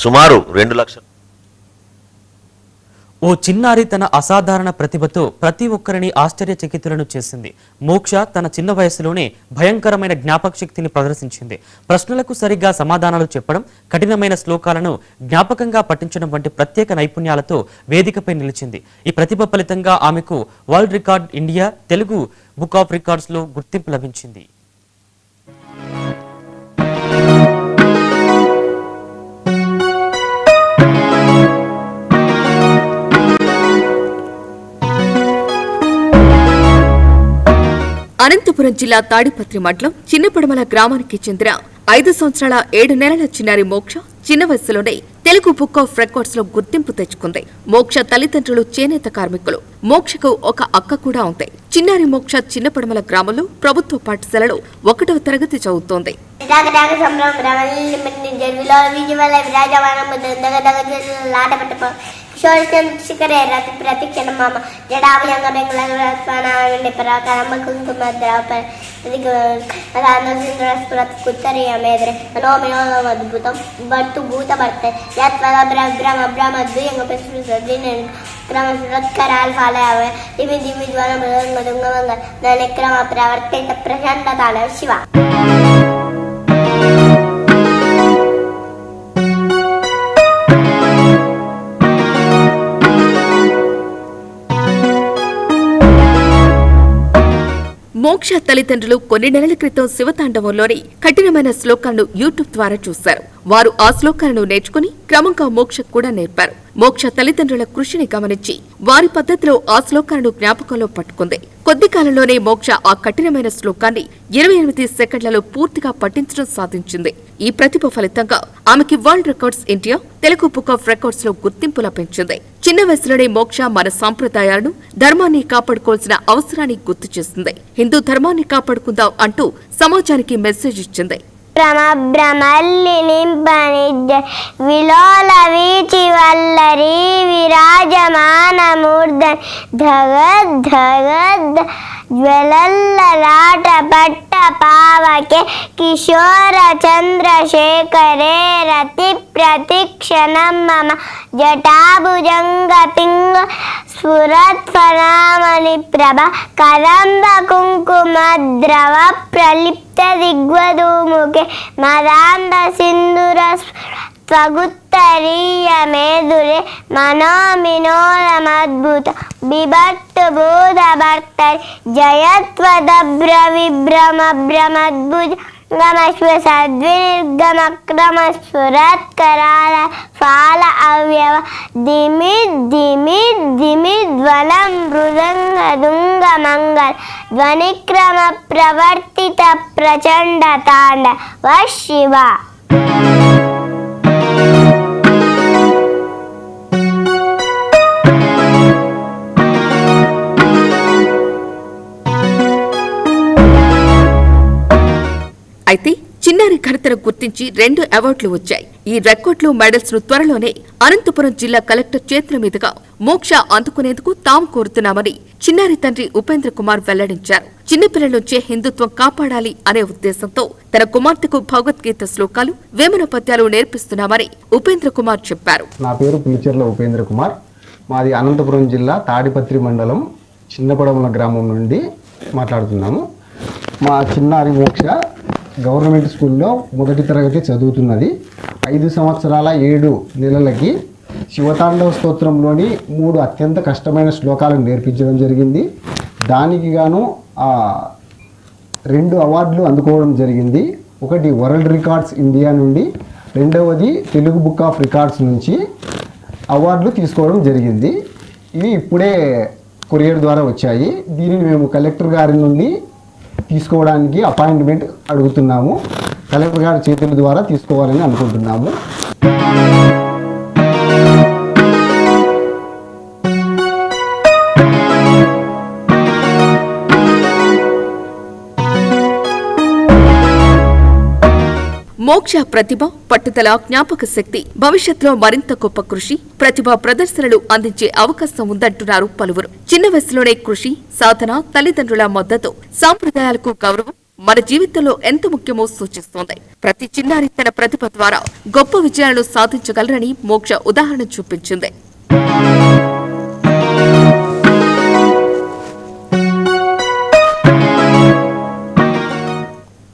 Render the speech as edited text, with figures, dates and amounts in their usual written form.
సుమారు 2 లక్షలు. ఓ చిన్నారి తన అసాధారణ ప్రతిభతో ప్రతి ఒక్కరిని ఆశ్చర్యచకితులను చేసింది. మోక్ష తన చిన్న వయసులోనే భయంకరమైన జ్ఞాపక శక్తిని ప్రదర్శించింది. ప్రశ్నలకు సరిగ్గా సమాధానాలు చెప్పడం, కఠినమైన శ్లోకాలను జ్ఞాపకంగా పఠించడం వంటి ప్రత్యేక నైపుణ్యాలతో వేదికపై నిలిచింది. ఈ ప్రతిభ ఫలితంగా ఆమెకు world record India Telugu book of records లో గుర్తింపు లభించింది. అనంతపురం జిల్లా తాడిపత్రి మండలం చిన్నపడమల గ్రామానికి చెందిన 5 సంవత్సరాల 7 నెలల చిన్నారి మోక్ష చిన్న వయసులోనే తెలుగు బుక్ ఆఫ్ రికార్డ్స్ లో గుర్తింపు తెచ్చుకుంది. మోక్ష తల్లిదండ్రులు చేనేత కార్మికులు. మోక్షకు ఒక అక్క కూడా ఉంది. చిన్నారి మోక్ష చిన్నపడమల గ్రామంలో ప్రభుత్వ పాఠశాలలో 1వ తరగతి చదువుతోంది. శిఖరే రతి ప్రతిక్షణ మామ జడాభయంగా బెంగళూరు పరాకారమ్మ కుంకుమద్రౌపదికుత్తరీయ మేదరే మనోమినోదం అద్భుతం బట్టు భూత భర్త యత్వద బ్రహ్మ బ్రహ్మ ద్వియంగ ప్రశ్న క్రమరాలు ఫాలయ దిమి దిమి జ్వల మృదంగ దుంగమంగ దాని క్రమ ప్రవర్తిత ప్రశాంతతాల శివ. మోక్ష తల్లిదండ్రులు కొన్ని నెలల క్రితం శివతాండవంలోని కఠినమైన శ్లోకాలను యూట్యూబ్ ద్వారా చూశారు. వారు ఆ శ్లోకాలను నేర్చుకుని క్రమంగా మోక్ష కూడా నేర్పారు. మోక్ష తల్లిదండ్రుల కృషిని గమనించి వారి పద్ధతిలో ఆ శ్లోకాలను జ్ఞాపకంలో పట్టుకుంది. కొద్ది కాలంలోనే మోక్ష ఆ కఠినమైన శ్లోకాన్ని 28 సెకండ్లలో పూర్తిగా పఠించడం సాధించింది. ఈ ప్రతిభ ఫలితంగా ఆమెకి world records India Telugu book of records లో గుర్తింపు లభించింది. చిన్న వయసులోనే మోక్ష మన సాంప్రదాయాలను, ధర్మాన్ని కాపాడుకోవాల్సిన అవసరాన్ని గుర్తు చేస్తుంది. హిందూ ధర్మాన్ని కాపాడుకుందాం అంటూ సమాజానికి మెసేజ్ ఇచ్చింది. విలోల వీచి వల్లరి విరాజమాన మూర్ధన్ ధగద్ ధగద్ జ్వలల్లలాట పట్ట పావకే కిశోర చంద్రశేఖరే రతి ప్రతిక్షణం మమ జటాభుజంగ పింగ స్ఫురత్ఫనామణి ప్రభ కదంబ కుంకుమ ద్రవ ప్రలిప్త దిగ్వధూముఖే మదాంబ సింధుర స్వగుత్తరీయ మేధురే మనోమినోదమద్భుత బిభట్టు బోధ భర్తరి జయత్వదభ్ర విభ్రమ భ్రమద్భుజ గమశ్వ సద్విర్గమక్రమ స్ఫురత్కరాల ఫాల అవ్యవ దిమి దిమి దిమి ధ్వనం మృదంగ దుంగ మంగళ ధ్వనిక్రమ ప్రవర్తిత ప్రచండ తాండవ శివ. అయితే చిన్నారి ఘనతను గుర్తించి 2 అవార్డులు వచ్చాయి. ఈ రికార్డులు మెడల్స్ ను త్వరలోనే అనంతపురం జిల్లా కలెక్టర్ చేతుల మీదుగా మోక్ష అందుకునేందుకు తాము కోరుతున్నామని చిన్నారి తండ్రి ఉపేంద్ర కుమార్ వెల్లడించారు. చిన్నపిల్లల నుంచే హిందుత్వం కాపాడాలి అనే ఉద్దేశంతో తన కుమార్తెకు భగవద్గీత శ్లోకాలు, వేమన పద్యాలు నేర్పిస్తున్నామని ఉపేంద్ర కుమార్ చెప్పారు. నా పేరు పులిచెర్ల ఉపేంద్ర కుమార్. మాది అనంతపురం జిల్లా తాడిపత్రి మండలం చిన్నపడమల గ్రామం నుండి మాట్లాడుతున్నాము. మా చిన్నారి మోక్ష గవర్నమెంట్ స్కూల్లో 1వ తరగతి చదువుతున్నది. 5 సంవత్సరాల 7 నెలలకి శివతాండవ స్తోత్రంలోని 3 అత్యంత కష్టమైన శ్లోకాలను నేర్పించడం జరిగింది. దానికి గాను 2 అవార్డులు అందుకోవడం జరిగింది. ఒకటి వరల్డ్ రికార్డ్స్ ఇండియా నుండి, రెండవది తెలుగు బుక్ ఆఫ్ రికార్డ్స్ నుంచి అవార్డులు తీసుకోవడం జరిగింది. ఇవి ఇప్పుడే కొరియర్ ద్వారా వచ్చాయి. దీనిని మేము కలెక్టర్ గారి నుండి తీసుకోవడానికి అపాయింట్మెంట్ అడుగుతున్నాము. కలెక్టర్ గారి చేతుల ద్వారా తీసుకోవాలని అనుకుంటున్నాము. మోక్ష ప్రతిభ, పట్టుదల, జ్ఞాపక శక్తి భవిష్యత్తులో మరింత గొప్ప కృషి, ప్రతిభా ప్రదర్శనలు అందించే అవకాశం ఉందంటున్నారు పలువురు. చిన్న వయసులోనే కృషి, సాధన, తల్లిదండ్రుల మద్దతు, సాంప్రదాయాలకు గౌరవం, మన జీవితంలో ఎంత ముఖ్యమో సూచిస్తోంది. ప్రతి చిన్నారి తన ప్రతిభ ద్వారా గొప్ప విజయాలను సాధించగలరని మోక్ష ఉదాహరణ చూపించింది.